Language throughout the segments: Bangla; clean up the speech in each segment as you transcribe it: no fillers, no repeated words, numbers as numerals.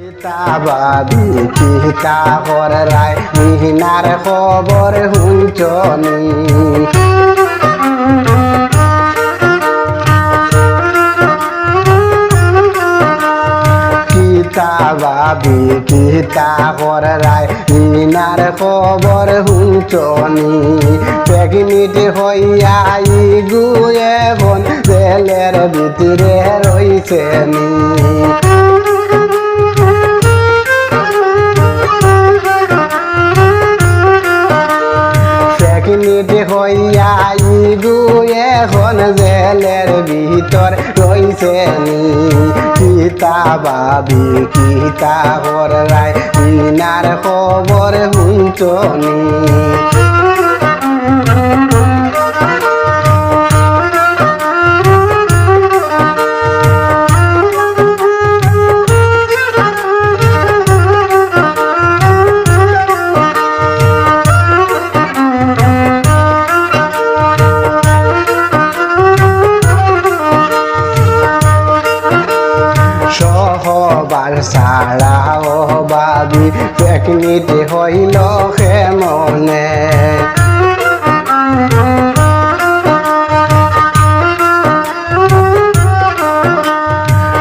ভাবি কিতা রায় মিহিনার খবর হুঞ্চনি কিতা ভাবি কিতা রায় মিহিনার খবর হুঞ্চনি প্রেগনেন্ট হইয়া গুয়ে এখন জেলের ভিতরে রইছেনি হইয়া এখন জেলের ভিতর রইছেনি কিতা ভাবি কিতা রায় মিনার খবর হুঞ্চনি সারা ও ভাবি প্রেগনেন্ট হইল কেমনে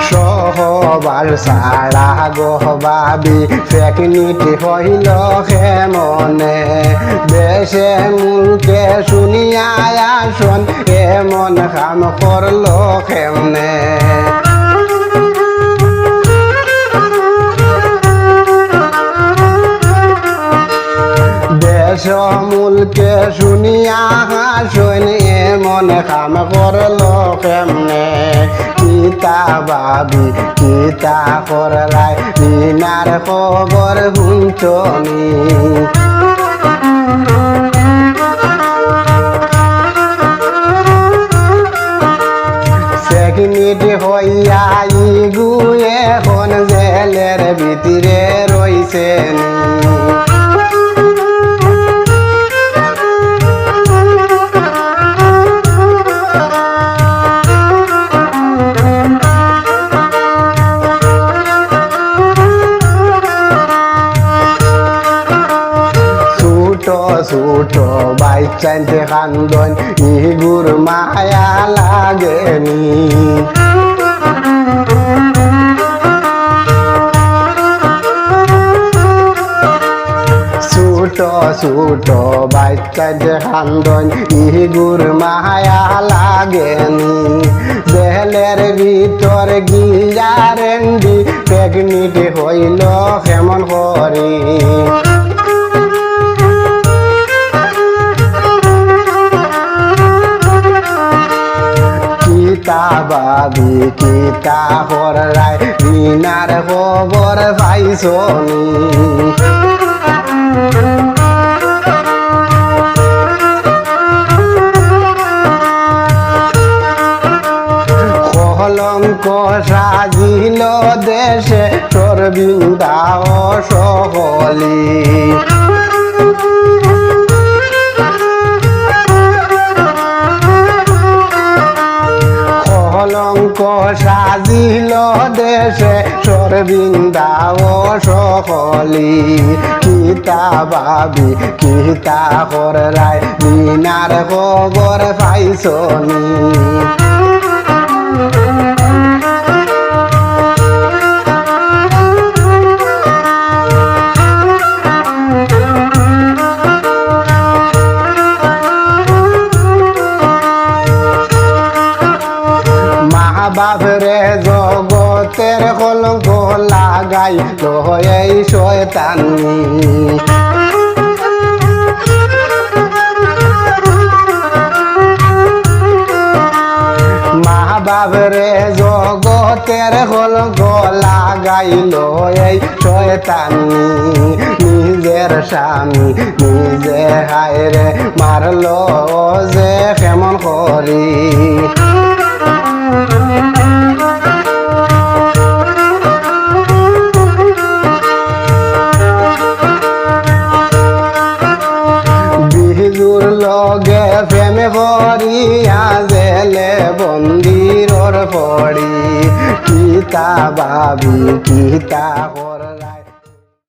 সহবার সারা গো ভাবি প্রেগনেন্ট হইল কেমনে দেশে মুলকে শুনিয়া আসন এমন কাম করল কেমনে মুলকে শুনিয়া হাসন এমন কাম করল কেমনে কিতা ভাবি কিতা রায় মিনার খবর হুঞ্চনি প্রেগনেন্ট হইয়া গুয়ে এখন জেলের ভিতরে রইছেনি ছোট বাচ্চাতে কান্দন ইগুর মায়া লাগেনি ছোট বাচ্চাতে কান্দন ইগুর মায়া লাগেনি জেলের ভিতর গিয়া রেন্ডি প্রেগনেন্ট হইল কেমন করি কিতা ভাবি কিতা রায় মিনার খবর পাইছনি কলঙ্ক সাজিল দেশে সরবিন্দা ও সকলি কলঙ্ক সাজিল দেশে সরবিন্দা ও সকলি কিতা ভাবি কিতা রায় মিনার খবর পাইছনি বাপরে জগতের কলঙ্ক লাগাই এই শয়তানি মা বাপরে জগতের কলঙ্ক লাগাইল এই শয়তানি নিজের স্বামী নিজে হায়রে মারল যে কেমন করি বিজুর লগে প্রেম করিয়া জেলে বন্দির পড়ি কিতা ভাবি কিতা কর